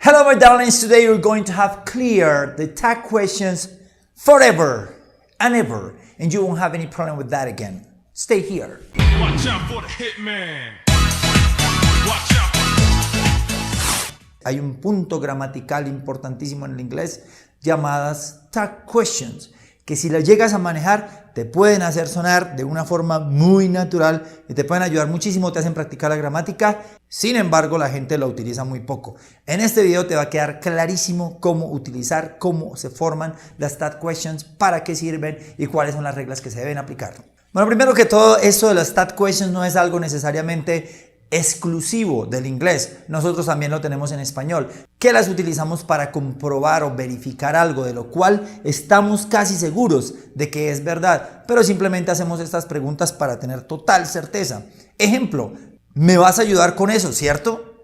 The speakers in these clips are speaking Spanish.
Hello my darlings, today we're going to have cleared the tag questions forever and ever, and you won't have any problem with that again. Stay here. Watch out for the hitman. Watch out. Hay un punto gramatical importantísimo en el inglés llamadas tag questions, que si las llegas a manejar te pueden hacer sonar de una forma muy natural y te pueden ayudar muchísimo, te hacen practicar la gramática. Sin embargo, la gente la utiliza muy poco. En este video te va a quedar clarísimo cómo utilizar, cómo se forman las tag questions, para qué sirven y cuáles son las reglas que se deben aplicar. Bueno, primero que todo, esto de las tag questions no es algo necesariamente exclusivo del inglés. Nosotros también lo tenemos en español, que las utilizamos para comprobar o verificar algo de lo cual estamos casi seguros de que es verdad, pero simplemente hacemos estas preguntas para tener total certeza. Ejemplo, ¿me vas a ayudar con eso, cierto?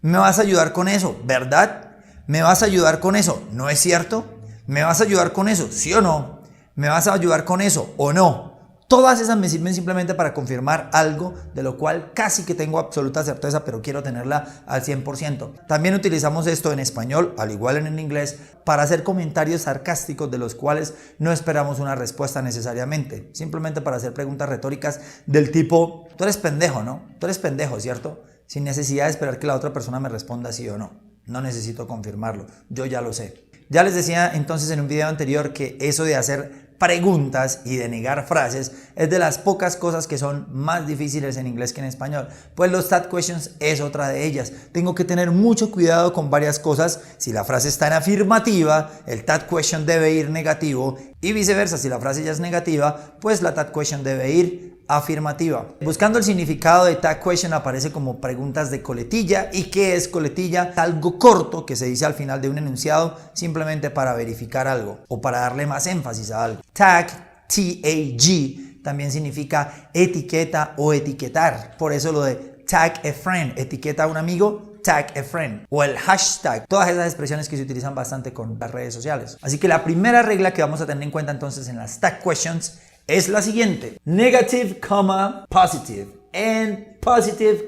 ¿Me vas a ayudar con eso, verdad? ¿Me vas a ayudar con eso, no es cierto? ¿Me vas a ayudar con eso, sí o no? ¿Me vas a ayudar con eso o no? Todas esas me sirven simplemente para confirmar algo de lo cual casi que tengo absoluta certeza, pero quiero tenerla al 100%. También utilizamos esto en español, al igual en inglés, para hacer comentarios sarcásticos de los cuales no esperamos una respuesta necesariamente. Simplemente para hacer preguntas retóricas del tipo, tú eres pendejo, ¿no? Tú eres pendejo, ¿cierto? Sin necesidad de esperar que la otra persona me responda sí o no. No necesito confirmarlo, yo ya lo sé. Ya les decía entonces en un video anterior que eso de hacer preguntas y de negar frases es de las pocas cosas que son más difíciles en inglés que en español. Pues los tag questions es otra de ellas. Tengo que tener mucho cuidado con varias cosas. Si la frase está en afirmativa, el tag question debe ir negativo, y viceversa, si la frase ya es negativa, pues la tag question debe ir afirmativa. Buscando el significado de tag question aparece como preguntas de coletilla. ¿Y qué es coletilla? Algo corto que se dice al final de un enunciado simplemente para verificar algo o para darle más énfasis a algo. Tag, T-A-G, también significa etiqueta o etiquetar. Por eso lo de tag a friend, etiqueta a un amigo, tag a friend, o el hashtag, todas esas expresiones que se utilizan bastante con las redes sociales. Así que la primera regla que vamos a tener en cuenta entonces en las tag questions es la siguiente: negative, positive, and positive,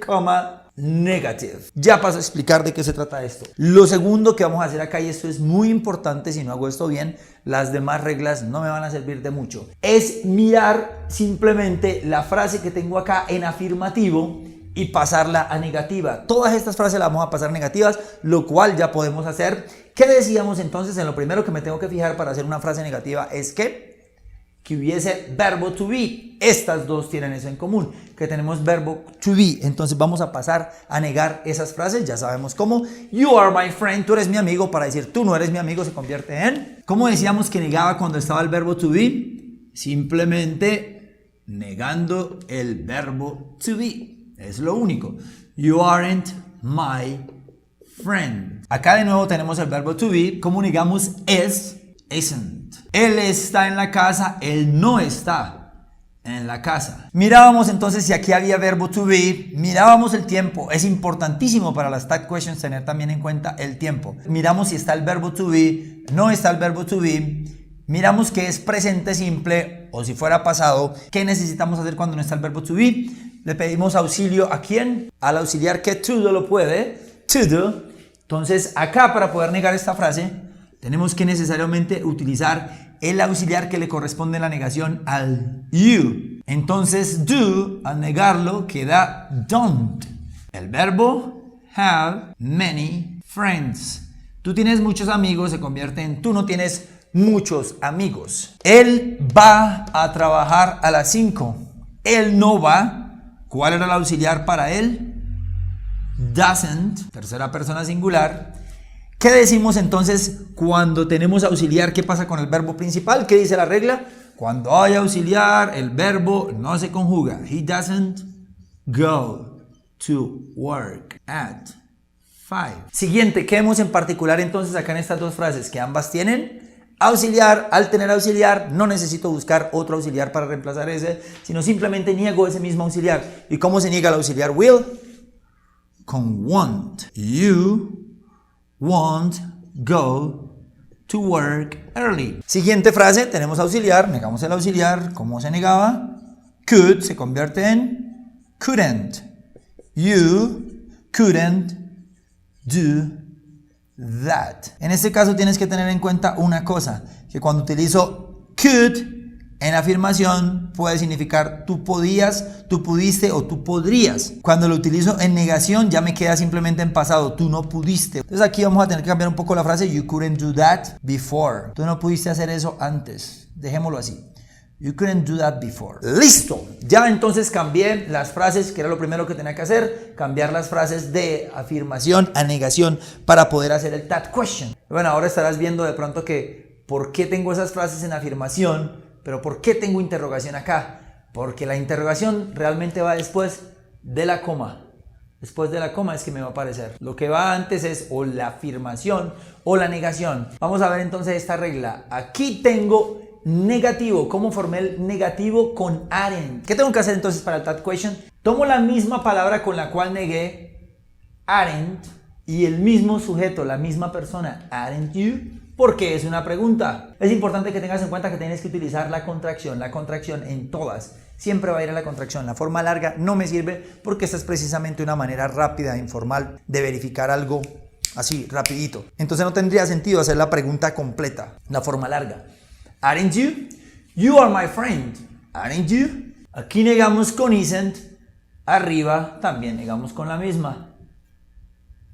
negative. Ya paso a explicar de qué se trata esto. Lo segundo que vamos a hacer acá, y esto es muy importante, si no hago esto bien, las demás reglas no me van a servir de mucho, es mirar simplemente la frase que tengo acá en afirmativo y pasarla a negativa. Todas estas frases las vamos a pasar negativas, lo cual ya podemos hacer. ¿Qué decíamos entonces? En lo primero que me tengo que fijar para hacer una frase negativa es que hubiese verbo to be. Estas dos tienen eso en común, que tenemos verbo to be. Entonces vamos a pasar a negar esas frases. Ya sabemos cómo. You are my friend, tú eres mi amigo. Para decir tú no eres mi amigo se convierte en, ¿cómo decíamos que negaba cuando estaba el verbo to be? Simplemente negando el verbo to be. Es lo único. You aren't my friend. Acá de nuevo tenemos el verbo to be. ¿Cómo negamos es? Isn't. Él está en la casa, él no está en la casa. Mirábamos entonces si aquí había verbo to be, mirábamos el tiempo. Es importantísimo para las tag questions tener también en cuenta el tiempo. Miramos si está el verbo to be, no está el verbo to be. Miramos que es presente simple o si fuera pasado. ¿Qué necesitamos hacer cuando no está el verbo to be? Le pedimos auxilio ¿a quién? Al auxiliar que todo lo puede, todo. Entonces acá, para poder negar esta frase, tenemos que necesariamente utilizar el auxiliar que le corresponde en la negación al you. Entonces do, al negarlo, queda don't. El verbo have many friends. Tú tienes muchos amigos se convierte en tú no tienes muchos amigos. Él va a trabajar a las 5. Él no va. ¿Cuál era el auxiliar para él? Doesn't, tercera persona singular. ¿Qué decimos entonces cuando tenemos auxiliar? ¿Qué pasa con el verbo principal? ¿Qué dice la regla? Cuando hay auxiliar, el verbo no se conjuga. He doesn't go to work at 5. Siguiente, ¿qué vemos en particular entonces acá en estas dos frases? Que ambas tienen auxiliar. Al tener auxiliar no necesito buscar otro auxiliar para reemplazar ese, sino simplemente niego ese mismo auxiliar. ¿Y cómo se niega el auxiliar will? Con won't. You won't go to work early. Siguiente frase, tenemos auxiliar, negamos el auxiliar. ¿Cómo se negaba? Could se convierte en couldn't. You couldn't do that. En este caso tienes que tener en cuenta una cosa, que cuando utilizo could en afirmación puede significar tú podías, tú pudiste o tú podrías. Cuando lo utilizo en negación ya me queda simplemente en pasado, tú no pudiste. Entonces aquí vamos a tener que cambiar un poco la frase, you couldn't do that before. Tú no pudiste hacer eso antes. Dejémoslo así. You couldn't do that before. ¡Listo! Ya entonces cambié las frases, que era lo primero que tenía que hacer, cambiar las frases de afirmación a negación para poder hacer el that question. Bueno, ahora estarás viendo de pronto que ¿por qué tengo esas frases en afirmación? Pero ¿por qué tengo interrogación acá? Porque la interrogación realmente va después de la coma. Después de la coma es que me va a aparecer. Lo que va antes es o la afirmación o la negación. Vamos a ver entonces esta regla. Aquí tengo negativo. ¿Cómo formé el negativo con aren't? ¿Qué tengo que hacer entonces para el that question? Tomo la misma palabra con la cual negué aren't y el mismo sujeto, la misma persona, aren't you? Porque es una pregunta. Es importante que tengas en cuenta que tienes que utilizar la contracción en todas. Siempre va a ir a la contracción. La forma larga no me sirve porque esta es precisamente una manera rápida e informal de verificar algo así, rapidito. Entonces no tendría sentido hacer la pregunta completa, la forma larga. Aren't you? You are my friend. Aren't you? Aquí negamos con isn't. Arriba también negamos con la misma.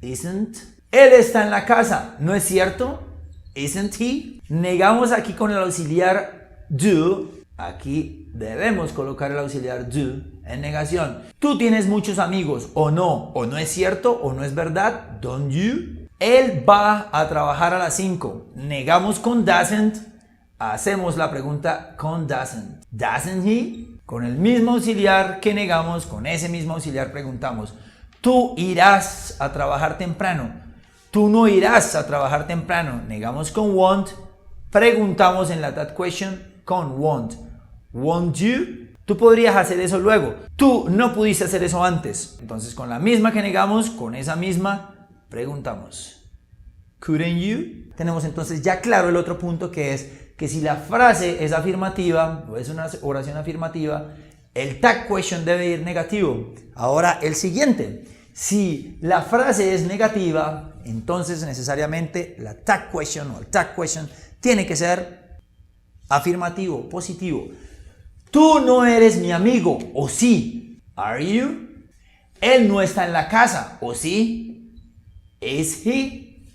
Isn't. Él está en la casa. ¿No es cierto? Isn't he? Negamos aquí con el auxiliar do. Aquí debemos colocar el auxiliar do en negación. Tú tienes muchos amigos, o no es cierto, o no es verdad. Don't you? Él va a trabajar a las 5. Negamos con doesn't. Hacemos la pregunta con doesn't. Doesn't he? Con el mismo auxiliar que negamos, con ese mismo auxiliar preguntamos. Tú irás a trabajar temprano. Tú no irás a trabajar temprano. Negamos con won't. Preguntamos en la that question con won't. Won't you? Tú podrías hacer eso luego. Tú no pudiste hacer eso antes. Entonces con la misma que negamos, con esa misma preguntamos. Couldn't you? Tenemos entonces ya claro el otro punto, que es que si la frase es afirmativa o es una oración afirmativa, el that question debe ir negativo. Ahora el siguiente. Si la frase es negativa, entonces necesariamente la that question o el that question tiene que ser afirmativo, positivo. Tú no eres mi amigo, ¿o sí? Are you? Él no está en la casa, ¿o sí? Is he?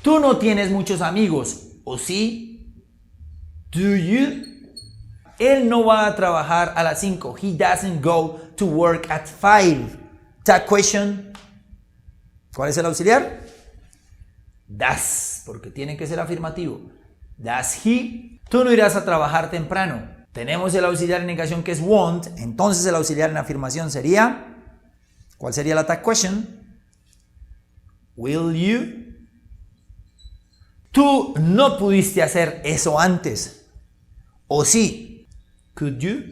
Tú no tienes muchos amigos, ¿o sí? Do you? Él no va a trabajar a las 5. He doesn't go to work at 5. That question, ¿cuál es el auxiliar? Does, porque tiene que ser afirmativo. Does he? Tú no irás a trabajar temprano. Tenemos el auxiliar en negación que es won't, entonces el auxiliar en afirmación sería, ¿cuál sería la that question? Will you? Tú no pudiste hacer eso antes, ¿o sí? Could you?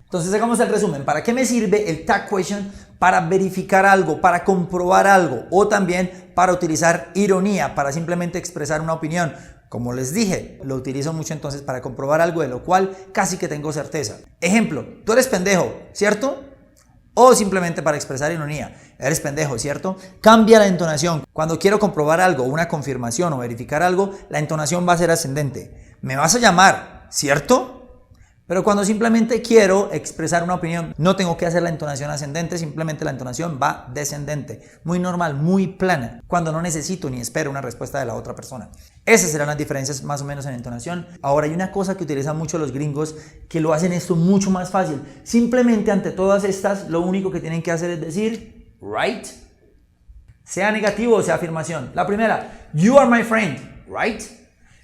Entonces hagamos el resumen. ¿Para qué me sirve el that question? Para verificar algo, para comprobar algo, o también para utilizar ironía, para simplemente expresar una opinión. Como les dije, lo utilizo mucho entonces para comprobar algo de lo cual casi que tengo certeza. Ejemplo, tú eres pendejo, ¿cierto? O simplemente para expresar ironía, eres pendejo, ¿cierto? Cambia la entonación. Cuando quiero comprobar algo, una confirmación o verificar algo, la entonación va a ser ascendente. Me vas a llamar, ¿cierto? Pero cuando simplemente quiero expresar una opinión, no tengo que hacer la entonación ascendente, simplemente la entonación va descendente. Muy normal, muy plana, cuando no necesito ni espero una respuesta de la otra persona. Esas serán las diferencias más o menos en entonación. Ahora hay una cosa que utilizan mucho los gringos que lo hacen esto mucho más fácil. Simplemente ante todas estas, lo único que tienen que hacer es decir, right? Sea negativo o sea afirmación. La primera, you are my friend, right?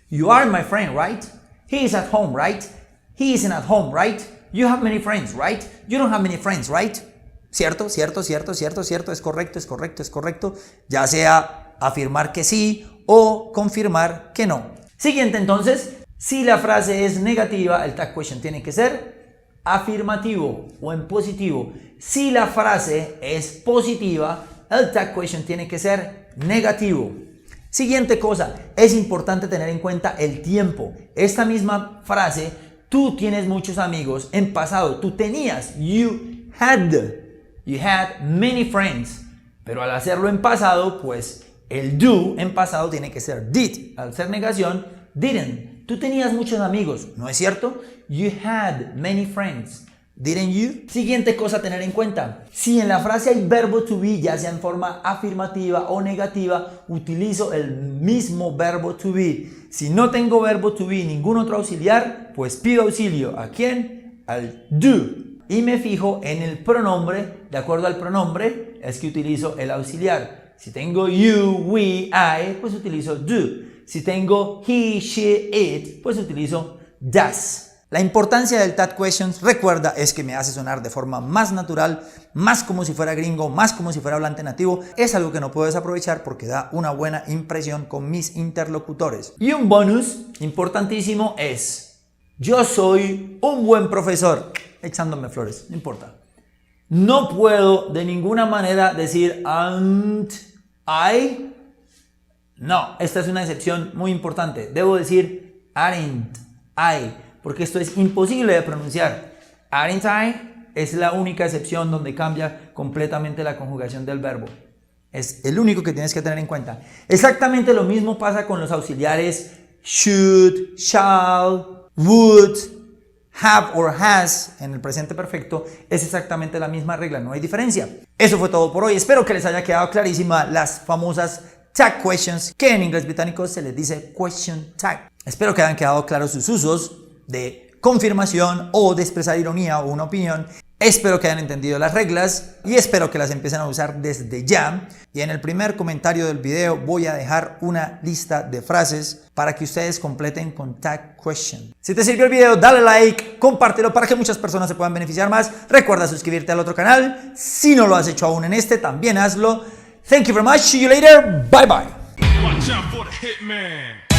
You are my friend, right? He is at home, right? He isn't at home, right? You have many friends, right? You don't have many friends, right? ¿Cierto? ¿Cierto? ¿Cierto? ¿Cierto? ¿Cierto? Es correcto, es correcto, es correcto. Ya sea afirmar que sí o confirmar que no. Siguiente entonces, si la frase es negativa, el that question tiene que ser afirmativo o en positivo. Si la frase es positiva, el that question tiene que ser negativo. Siguiente cosa, es importante tener en cuenta el tiempo. Esta misma frase, tú tienes muchos amigos, en pasado, tú tenías, you had many friends, pero al hacerlo en pasado, pues El do en pasado tiene que ser did. Al ser negación, didn't. Tú tenías muchos amigos, ¿no es cierto? You had many friends. Didn't you? Siguiente cosa a tener en cuenta. Si en la frase hay verbo to be, ya sea en forma afirmativa o negativa, utilizo el mismo verbo to be. Si no tengo verbo to be, ningún otro auxiliar, pues pido auxilio. ¿A quién? Al do. Y me fijo en el pronombre. De acuerdo al pronombre, es que utilizo el auxiliar. Si tengo you, we, I, pues utilizo do. Si tengo he, she, it, pues utilizo does. La importancia del Tag Questions, recuerda, es que me hace sonar de forma más natural, más como si fuera gringo, más como si fuera hablante nativo. Es algo que no puedo desaprovechar porque da una buena impresión con mis interlocutores. Y un bonus importantísimo es: yo soy un buen profesor. Echándome flores, no importa. No puedo de ninguna manera decir and I. No, esta es una excepción muy importante. Debo decir aren't I, porque esto es imposible de pronunciar. Aren't I es la única excepción donde cambia completamente la conjugación del verbo. Es el único que tienes que tener en cuenta. Exactamente lo mismo pasa con los auxiliares should, shall, would, have or has en el presente perfecto. Es exactamente la misma regla, no hay diferencia. Eso fue todo por hoy. Espero que les haya quedado clarísima las famosas tag questions, que en inglés británico se les dice question tag. Espero que hayan quedado claros sus usos de confirmación o de expresar ironía o una opinión. Espero que hayan entendido las reglas y espero que las empiecen a usar desde ya. Y en el primer comentario del video voy a dejar una lista de frases para que ustedes completen con tag question. Si te sirvió el video, dale like, compártelo para que muchas personas se puedan beneficiar más. Recuerda suscribirte al otro canal. Si no lo has hecho aún en este, también hazlo. Thank you very much. See you later. Bye bye. Watch out for the hitman.